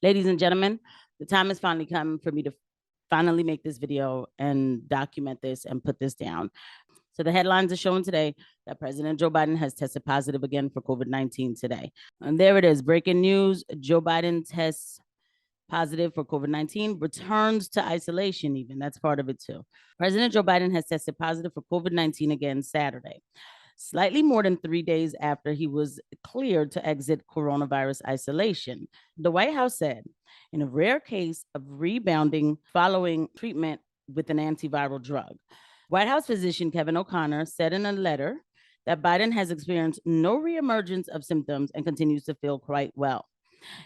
Ladies and gentlemen, the time has finally come for me to finally make this video and document this and put this down. So the headlines are showing today that President Joe Biden has tested positive again for COVID-19 today. And there it is, breaking news. Joe Biden tests positive for COVID-19, returns to isolation even. That's part of it too. President Joe Biden has tested positive for COVID-19 again Saturday, slightly more than 3 days after he was cleared to exit coronavirus isolation. The White House said, in a rare case of rebounding following treatment with an antiviral drug. White House physician Kevin O'Connor said in a letter that Biden has experienced no reemergence of symptoms and continues to feel quite well.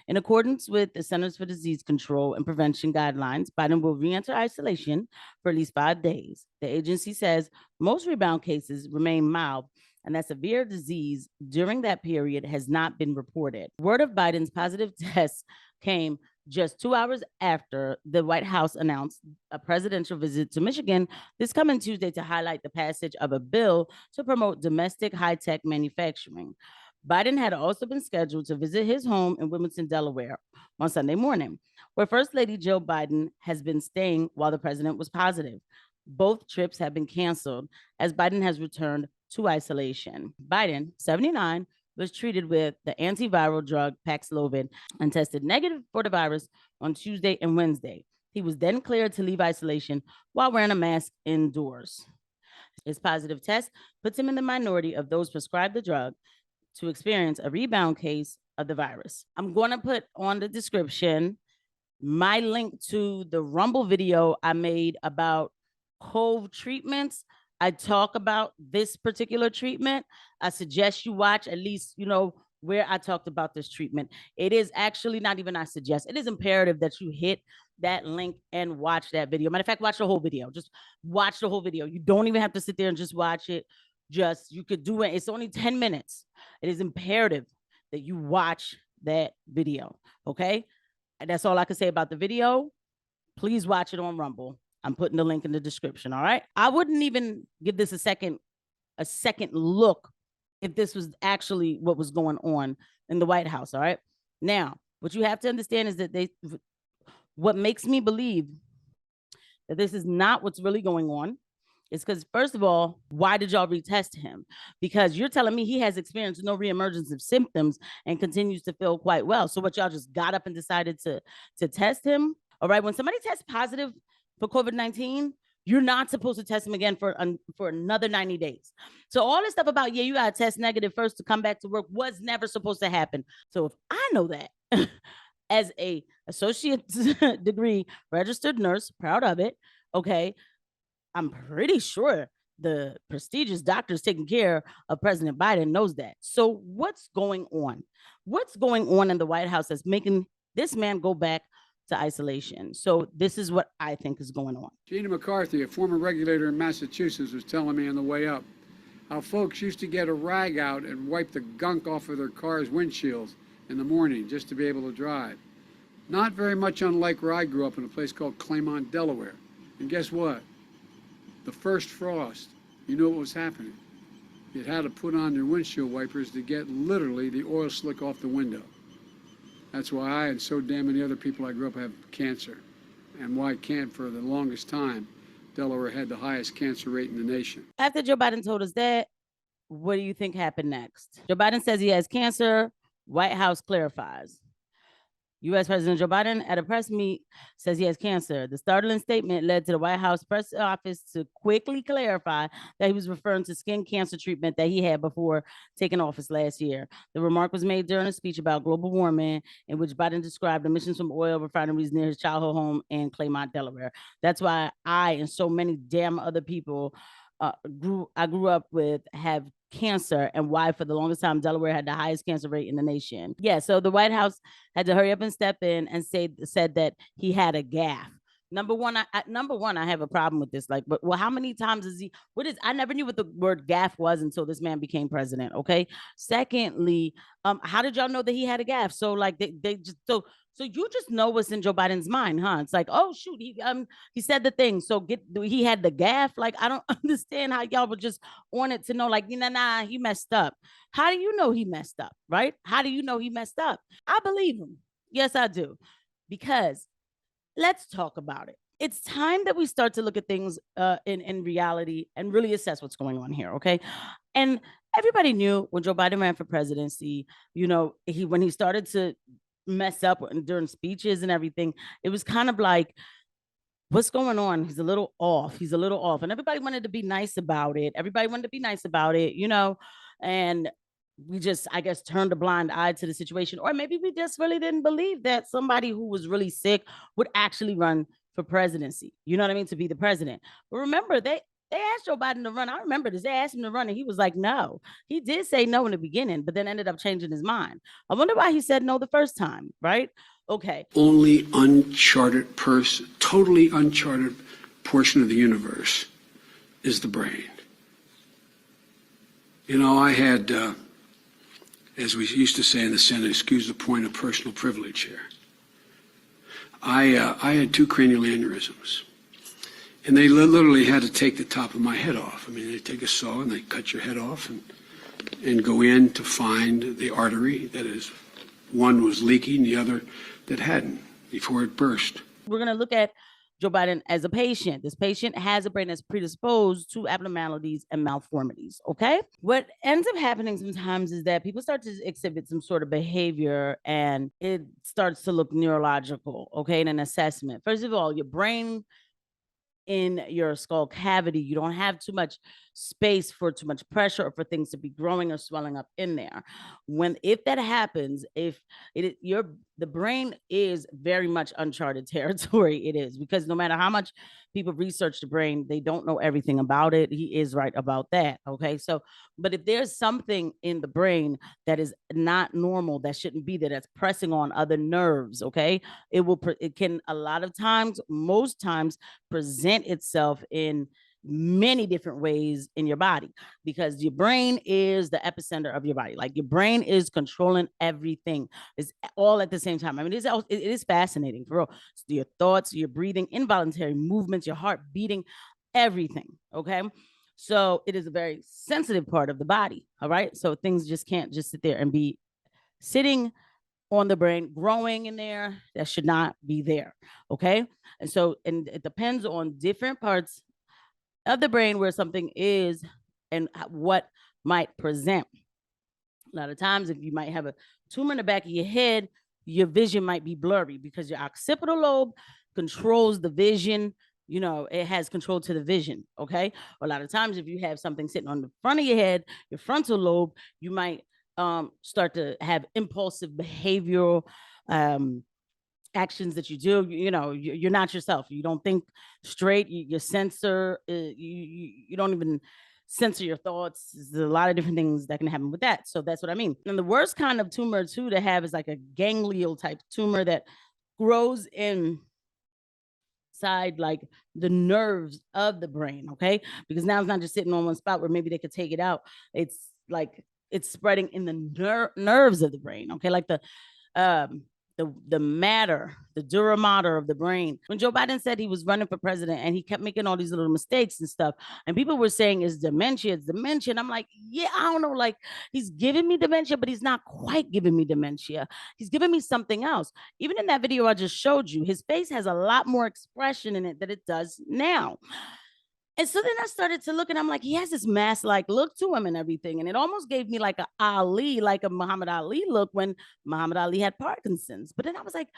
In accordance with the Centers for Disease Control and Prevention guidelines, Biden will re-enter isolation for at least 5 days. The agency says most rebound cases remain mild and that severe disease during that period has not been reported. Word of Biden's positive test came just 2 hours after the White House announced a presidential visit to Michigan this coming Tuesday to highlight the passage of a bill to promote domestic high-tech manufacturing. Biden had also been scheduled to visit his home in Wilmington, Delaware on Sunday morning, where First Lady Jill Biden has been staying while the president was positive. Both trips have been canceled as Biden has returned to isolation. Biden, 79, was treated with the antiviral drug Paxlovid and tested negative for the virus on Tuesday and Wednesday. He was then cleared to leave isolation while wearing a mask indoors. His positive test puts him in the minority of those prescribed the drug to experience a rebound case of the virus. I'm going to put on the description my link to the Rumble video I made about COVID treatments. I talk about this particular treatment. I suggest you watch at least, where I talked about this treatment. It is actually not even I suggest. It is imperative that you hit that link and watch that video. Matter of fact, watch the whole video. Just watch the whole video. You don't even have to sit there and just watch it. You could do it. It's only 10 minutes. It is imperative that you watch that video. Okay. And that's all I can say about the video. Please watch it on Rumble. I'm putting the link in the description. All right. I wouldn't even give this a second look if this was actually what was going on in the White House. All right. Now, what you have to understand is that what makes me believe that this is not what's really going on is because, first of all, why did y'all retest him? Because you're telling me he has experienced no reemergence of symptoms and continues to feel quite well. So what, y'all just got up and decided to test him? All right. When somebody tests positive for COVID-19, you're not supposed to test them again for another 90 days. So all this stuff about, you got to test negative first to come back to work was never supposed to happen. So if I know that as a associate's degree registered nurse, proud of it, okay, I'm pretty sure the prestigious doctors taking care of President Biden knows that. So what's going on? What's going on in the White House that's making this man go back to isolation? So this is what I think is going on. Gina McCarthy, a former regulator in Massachusetts, was telling me on the way up how folks used to get a rag out and wipe the gunk off of their car's windshields in the morning just to be able to drive. Not very much unlike where I grew up in a place called Claymont, Delaware. And guess what? The first frost, you know what was happening? You had to put on their windshield wipers to get literally the oil slick off the window. That's why I and so damn many other people I grew up have cancer, and why can't for the longest time Delaware had the highest cancer rate in the nation. After Joe Biden told us that, what do you think happened next? Joe Biden says he has cancer. White House clarifies. U.S. President Joe Biden at a press meet says he has cancer. The startling statement led to the White House press office to quickly clarify that he was referring to skin cancer treatment that he had before taking office last year. The remark was made during a speech about global warming in which Biden described emissions from oil refineries near his childhood home in Claymont, Delaware. That's why I and so many damn other people I grew up with have cancer, and why for the longest time Delaware had the highest cancer rate in the nation. Yeah, so the White House had to hurry up and step in and said that he had a gaffe. Number one, I have a problem with this. Like, but how many times is he? I never knew what the word gaffe was until this man became president. Okay. Secondly, how did y'all know that he had a gaffe? So like they just so you just know what's in Joe Biden's mind, huh? It's like, oh shoot, he said the thing. So he had the gaffe. Like, I don't understand how y'all were just on it to know, like, nah, he messed up. How do you know he messed up, right? How do you know he messed up? I believe him. Yes, I do. because let's talk about it. It's time that we start to look at things in reality and really assess what's going on here, okay? And everybody knew when Joe Biden ran for presidency, when he started to mess up during speeches and everything, it was kind of like, what's going on? He's a little off. He's a little off. And everybody wanted to be nice about it. And we just, I guess, turned a blind eye to the situation. Or maybe we just really didn't believe that somebody who was really sick would actually run for presidency. You know what I mean? To be the president. But remember, they asked Joe Biden to run. I remember this. They asked him to run, and he was like, no. He did say no in the beginning, but then ended up changing his mind. I wonder why he said no the first time, right? Okay. Only totally uncharted portion of the universe is the brain. I had, as we used to say in the Senate, excuse the point of personal privilege here. I had 2 cranial aneurysms, and they literally had to take the top of my head off. I mean, they take a saw and they cut your head off and go in to find the artery that is, one was leaking, the other that hadn't before it burst. We're going to look at Joe Biden as a patient. This patient has a brain that's predisposed to abnormalities and malformities, okay? What ends up happening sometimes is that people start to exhibit some sort of behavior and it starts to look neurological, okay, in an assessment. First of all, your brain in your skull cavity, you don't have too much space for too much pressure or for things to be growing or swelling up in there. If that happens, the brain is very much uncharted territory. It is, because no matter how much people research the brain, they don't know everything about it. He is right about that. Okay. So, but if there's something in the brain that is not normal, that shouldn't be there, that's pressing on other nerves, okay, it can a lot of times, most times, present itself in many different ways in your body, because your brain is the epicenter of your body. Like, your brain is controlling everything. It's all at the same time. I mean, it is fascinating, for real. Your thoughts, your breathing, involuntary movements, your heart beating, everything. Okay. So it is a very sensitive part of the body. All right. So things just can't just sit there and be sitting on the brain, growing in there. That should not be there. Okay. And it depends on different parts of the brain where something is and what might present. A lot of times, if you might have a tumor in the back of your head, your vision might be blurry because your occipital lobe controls the vision. It has control to the vision. Okay. A lot of times, if you have something sitting on the front of your head, your frontal lobe, you might start to have impulsive behavioral actions that you do. You're not yourself. You don't think straight. Your censor, you don't even censor your thoughts. There's a lot of different things that can happen with that. So that's what I mean. And the worst kind of tumor too to have is like a ganglial type tumor that grows inside like the nerves of the brain. Okay. Because now it's not just sitting on one spot where maybe they could take it out. It's like it's spreading in the nerves of the brain. Okay. Like the matter, the dura mater of the brain. When Joe Biden said he was running for president and he kept making all these little mistakes and stuff, and people were saying it's dementia. And I'm like, yeah, I don't know. Like, he's giving me dementia, but he's not quite giving me dementia. He's giving me something else. Even in that video I just showed you, his face has a lot more expression in it than it does now. And so then I started to look, and I'm like, he has this mask-like look to him and everything. And it almost gave me like a Muhammad Ali look when Muhammad Ali had Parkinson's. But then I was like,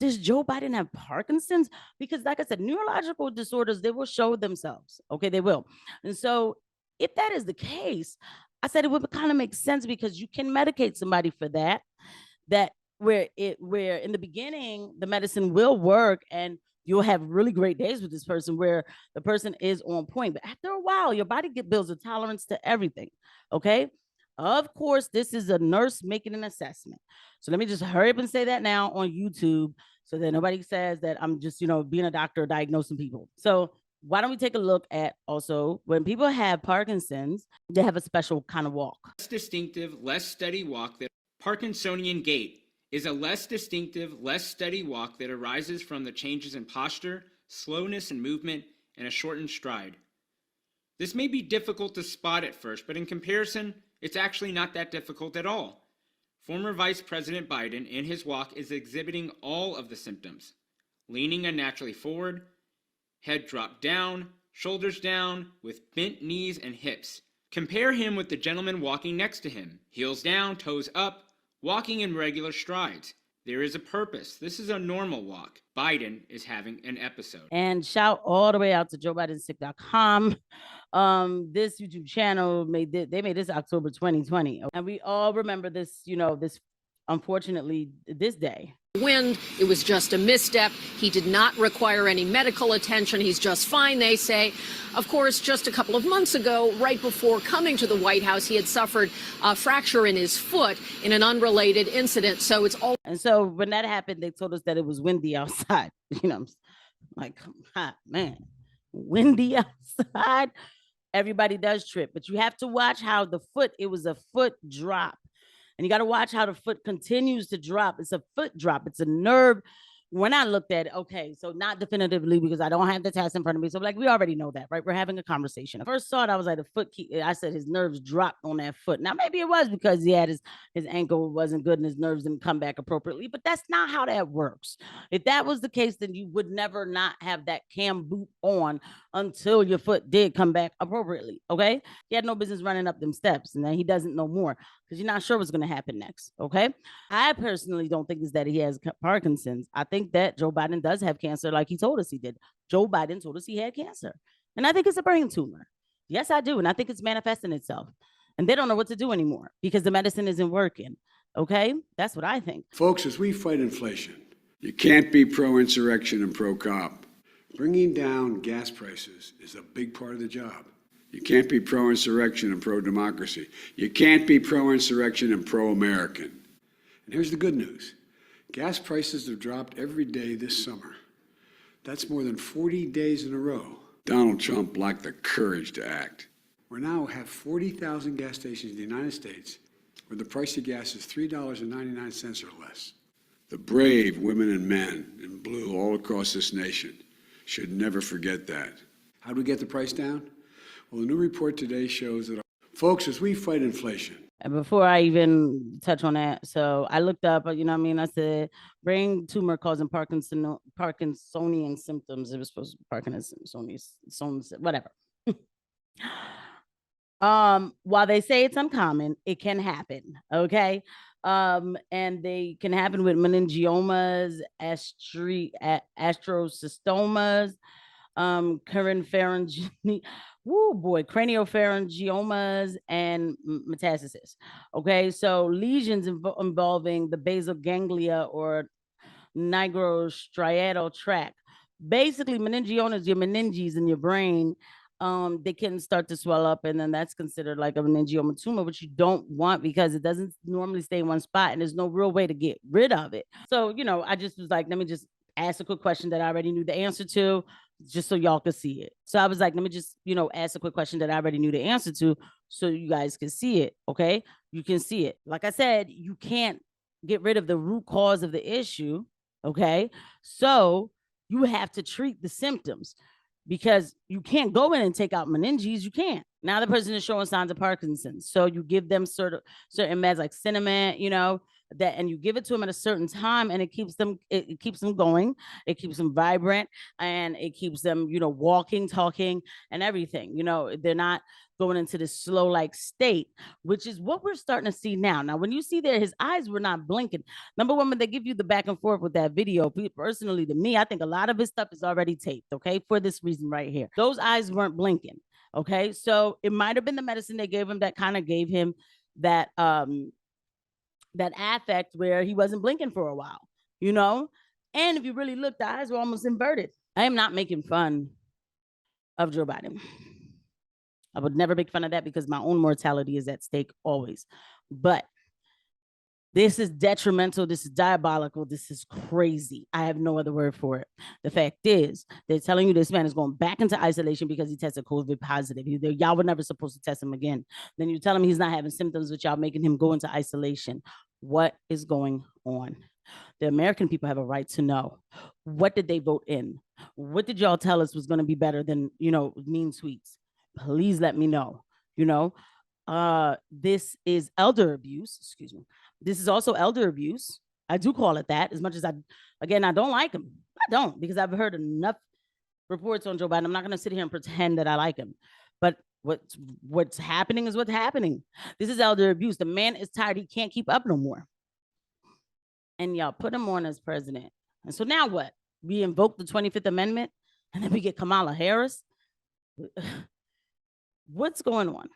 does Joe Biden have Parkinson's? Because like I said, neurological disorders, they will show themselves. Okay, they will. And so if that is the case, I said it would kind of make sense, because you can medicate somebody for that where in the beginning, the medicine will work and you'll have really great days with this person where the person is on point. But after a while, your body builds a tolerance to everything. Okay. Of course, this is a nurse making an assessment. So let me just hurry up and say that now on YouTube so that nobody says that I'm just, being a doctor diagnosing people. So why don't we take a look at also when people have Parkinson's, they have a special kind of walk. Less distinctive, less steady walk. That Parkinsonian gait is a less distinctive, less steady walk that arises from the changes in posture, slowness in movement, and a shortened stride. This may be difficult to spot at first, but in comparison, it's actually not that difficult at all. Former Vice President Biden in his walk is exhibiting all of the symptoms. Leaning unnaturally forward, head dropped down, shoulders down, with bent knees and hips. Compare him with the gentleman walking next to him. Heels down, toes up, walking in regular strides. There is a purpose. This is a normal walk. Biden is having an episode. And shout all the way out to JoeBidenSick.com. This YouTube channel made this October 2020. And we all remember this, unfortunately, this day. Wind, it was just a misstep. He did not require any medical attention. He's just fine, they say. Of course, just a couple of months ago, right before coming to the White House, he had suffered a fracture in his foot in an unrelated incident. So it's all. And so when that happened, they told us that it was windy outside. I'm like, hot man, windy outside. Everybody does trip, but you have to watch how it was a foot drop. And you got to watch how the foot continues to drop. It's a foot drop. It's a nerve. When I looked at it, okay, so not definitively because I don't have the test in front of me. So we already know that, right? We're having a conversation. I first saw it, I was like, I said his nerves dropped on that foot. Now, maybe it was because he had his ankle wasn't good and his nerves didn't come back appropriately, but that's not how that works. If that was the case, then you would never not have that cam boot on until your foot did come back appropriately, okay? He had no business running up them steps, and then he doesn't know more because you're not sure what's going to happen next, okay? I personally don't think it's that he has Parkinson's. I think that Joe Biden does have cancer like he told us he did. Joe Biden told us he had cancer, and I think it's a brain tumor. Yes, I do, and I think it's manifesting itself, and they don't know what to do anymore because the medicine isn't working, okay? That's what I think. Folks, as we fight inflation, you can't be pro-insurrection and pro-cop. Bringing down gas prices is a big part of the job. You can't be pro-insurrection and pro-democracy. You can't be pro-insurrection and pro-American. And here's the good news. Gas prices have dropped every day this summer. That's more than 40 days in a row. Donald Trump lacked the courage to act. We now have 40,000 gas stations in the United States where the price of gas is $3.99 or less. The brave women and men in blue all across this nation should never forget that. How do we get the price down? Well, a new report today shows that, folks, as we fight inflation. And before I even touch on that, so I looked up, I said, brain tumor causing Parkinsonian symptoms. It was supposed to be Parkinsonian, whatever. While they say it's uncommon, it can happen, okay? And they can happen with meningiomas, astrocystomas, craniopharyngiomas, and metastasis. Okay, so lesions involving the basal ganglia or nigrostriatal tract. Basically, meningiomas, your meninges in your brain, they can start to swell up, and then that's considered like a meningioma tumor, which you don't want because it doesn't normally stay in one spot, and there's no real way to get rid of it. So, I just was like, let me just ask a quick question that I already knew the answer to, just so y'all could see it. So I was like, let me just, ask a quick question that I already knew the answer to, so you guys can see it, okay? You can see it. Like I said, you can't get rid of the root cause of the issue, okay? So you have to treat the symptoms, because you can't go in and take out meninges. You can't. Now the person is showing signs of Parkinson's. So you give them certain meds like cinnamon, and you give it to them at a certain time, and it keeps them going. It keeps them vibrant, and it keeps them, walking, talking, and everything. They're not going into this slow state, which is what we're starting to see now. Now, when you see there, his eyes were not blinking. Number one, when they give you the back and forth with that video, personally to me, I think a lot of his stuff is already taped, okay, for this reason right here. Those eyes weren't blinking, okay? So it might have been the medicine they gave him that kind of gave him that affect where he wasn't blinking for a while, And if you really look, the eyes were almost inverted. I am not making fun of Joe Biden. I would never make fun of that because my own mortality is at stake always. But this is detrimental. This is diabolical. This is crazy. I have no other word for it. The fact is, they're telling you this man is going back into isolation because he tested COVID positive. Y'all were never supposed to test him again. Then you tell him he's not having symptoms, but y'all making him go into isolation. What is going on? The American people have a right to know. What did they vote in? What did y'all tell us was going to be better than, mean tweets? Please let me know. This is elder abuse, excuse me. This is also elder abuse. I do call it that, as much as I don't like him. I don't, because I've heard enough reports on Joe Biden. I'm not going to sit here and pretend that I like him, but what's happening is what's happening. This is elder abuse. The man is tired. He can't keep up no more. And y'all put him on as president. And so now what? We invoke the 25th Amendment and then we get Kamala Harris. What's going on?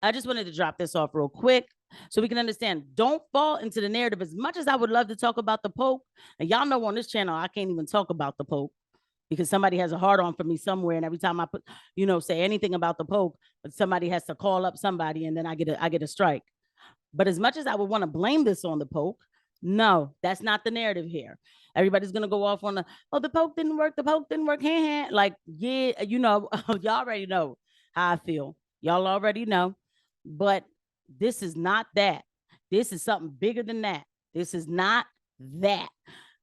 I just wanted to drop this off real quick so we can understand. Don't fall into the narrative. As much as I would love to talk about the Pope, and y'all know on this channel, I can't even talk about the Pope because somebody has a hard on for me somewhere. And every time I put, say anything about the Pope, somebody has to call up somebody and then I get a strike. But as much as I would want to blame this on the Pope, no, that's not the narrative here. Everybody's going to go off on the Pope didn't work. The Pope didn't work. Like, yeah, y'all already know how I feel. Y'all already know. But this is not that. This is something bigger than that. This is not that.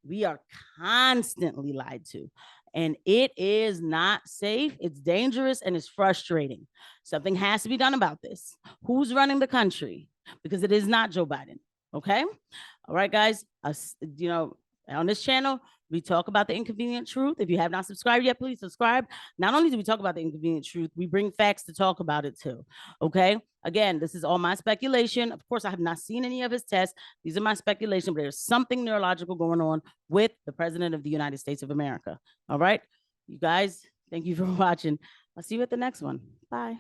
We are constantly lied to. And it is not safe. It's dangerous and it's frustrating. Something has to be done about this. Who's running the country? Because it is not Joe Biden. Okay. All right, guys. On this channel, we talk about the inconvenient truth. If you have not subscribed yet, please subscribe. Not only do we talk about the inconvenient truth, we bring facts to talk about it too. Okay. Again, this is all my speculation. Of course, I have not seen any of his tests. These are my speculation, but there's something neurological going on with the president of the United States of America. All right. You guys, thank you for watching. I'll see you at the next one. Bye.